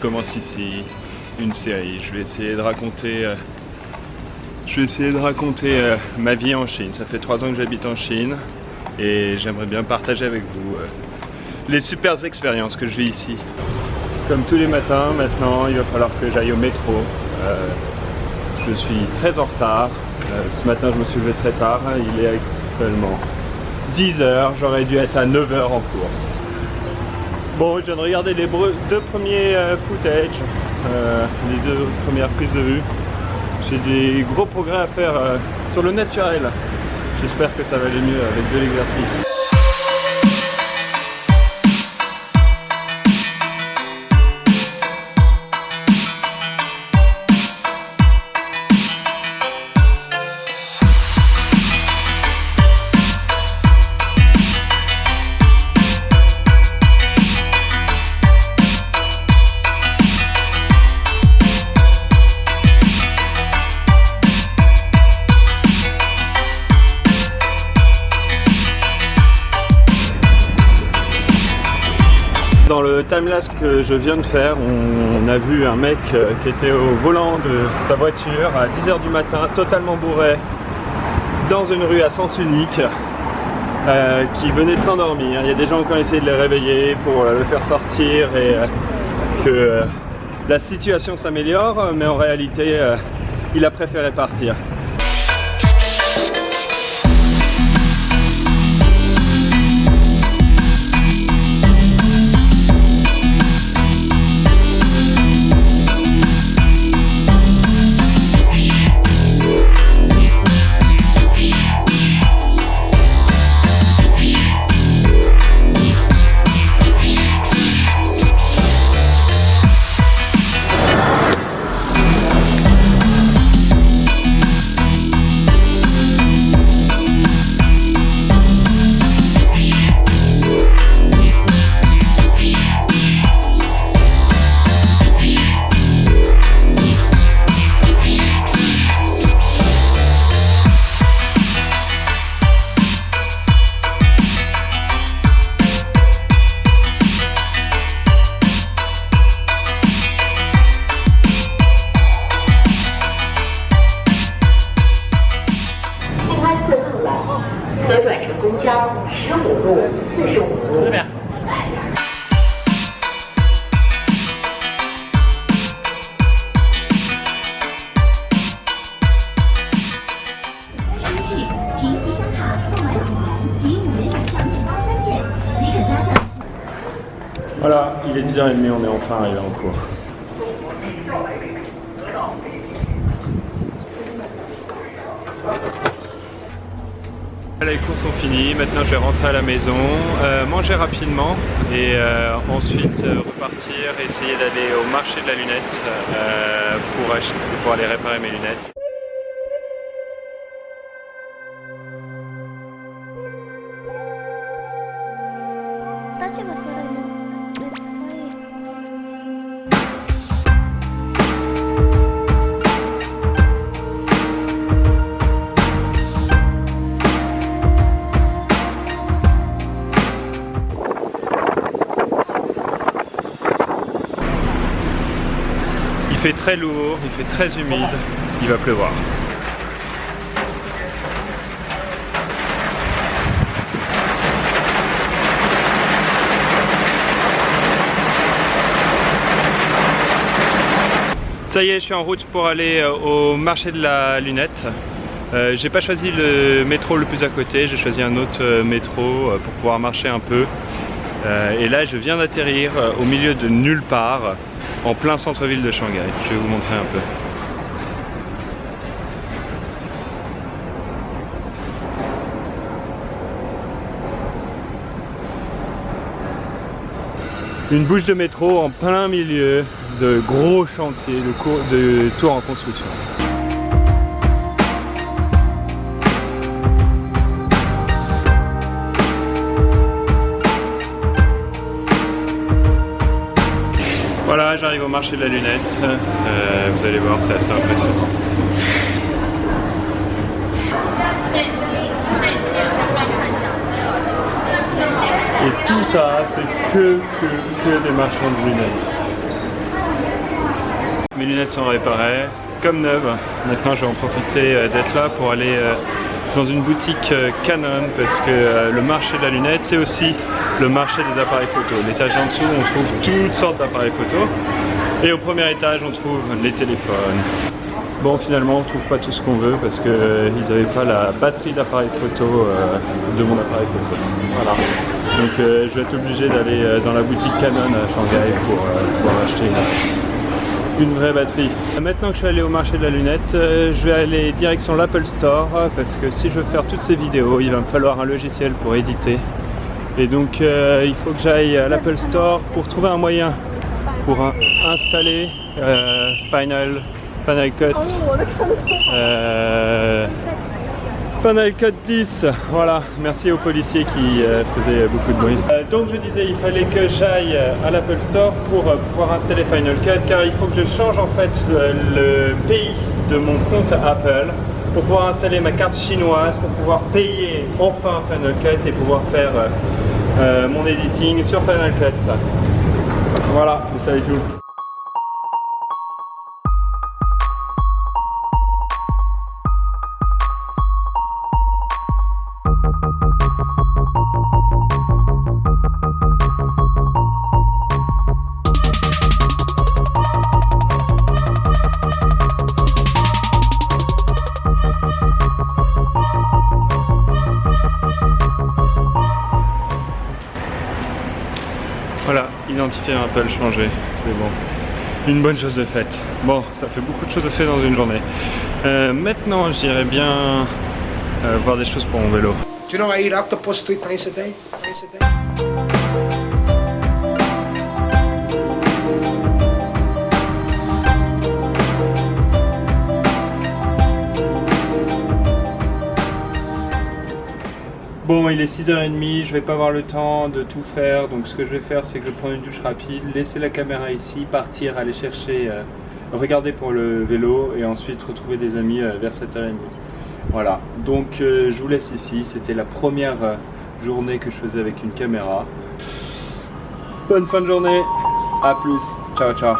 commence ici une série. Je vais essayer de raconter, ma vie en Chine. Ça fait 3 ans que j'habite en Chine et j'aimerais bien partager avec vous les super expériences que je vis ici. Comme tous les matins maintenant, il va falloir que j'aille au métro. Je suis très en retard. Ce matin je me suis levé très tard. Il est actuellement 10 h. J'aurais dû être à 9 h en cours. Bon, je viens de regarder les 2 premiers footage, les 2 premières prises de vue. J'ai des gros progrès à faire sur le naturel. J'espère que ça va aller mieux avec de l'exercice. Dans le timelapse que je viens de faire, on a vu un mec qui était au volant de sa voiture à 10 h du matin, totalement bourré, dans une rue à sens unique, qui venait de s'endormir. Il y a des gens qui ont essayé de le réveiller pour le faire sortir et que la situation s'améliore, mais en réalité, il a préféré partir. Voilà, il est 10 h 30, on est enfin arrivé en cours. Les cours sont finis, maintenant je vais rentrer à la maison, manger rapidement et ensuite repartir et essayer d'aller au marché de la lunette pour aller réparer mes lunettes. Il fait très lourd, il fait très humide, il va pleuvoir. Ça y est, je suis en route pour aller au marché de la lunette. J'ai pas choisi le métro le plus à côté, j'ai choisi un autre métro pour pouvoir marcher un peu. Et là, je viens d'atterrir au milieu de nulle part, en plein centre-ville de Shanghai. Je vais vous montrer un peu. Une bouche de métro en plein milieu de gros chantiers, de tours en construction. Voilà, j'arrive au marché de la lunette. Vous allez voir, c'est assez impressionnant. Et tout ça, c'est que des marchands de lunettes. Mes lunettes sont réparées, comme neuves. Maintenant je vais en profiter d'être là pour aller dans une boutique Canon parce que le marché de la lunette c'est aussi le marché des appareils photo. L'étage en dessous on trouve toutes sortes d'appareils photo et au premier étage on trouve les téléphones. Bon, finalement on trouve pas tout ce qu'on veut parce qu'ils n'avaient pas la batterie d'appareil photo de mon appareil photo. Voilà. Donc je vais être obligé d'aller dans la boutique Canon à Shanghai pour pouvoir acheter une vraie batterie. Maintenant que je suis allé au marché de la lunette, je vais aller direction l'Apple Store parce que si je veux faire toutes ces vidéos, il va me falloir un logiciel pour éditer. Et donc il faut que j'aille à l'Apple Store pour trouver un moyen pour installer Final Cut. Final Cut 10, voilà, merci aux policiers qui faisaient beaucoup de bruit. Donc je disais, il fallait que j'aille à l'Apple Store pour pouvoir installer Final Cut car il faut que je change en fait le pays de mon compte Apple pour pouvoir installer ma carte chinoise, pour pouvoir payer enfin Final Cut et pouvoir faire mon editing sur Final Cut. Voilà, vous savez tout. Voilà, identifier Apple changé, c'est bon. Une bonne chose de faite. Bon, ça fait beaucoup de choses de fait dans une journée. Maintenant, j'irai bien voir des choses pour mon vélo. Do you know I eat octopus 3 times a day? Bon, il est 6h30, je vais pas avoir le temps de tout faire, donc ce que je vais faire c'est que je vais prendre une douche rapide, laisser la caméra ici, partir, aller chercher, regarder pour le vélo et ensuite retrouver des amis vers 7h30. Voilà, donc je vous laisse ici, c'était la première journée que je faisais avec une caméra. Bonne fin de journée, à plus, ciao ciao.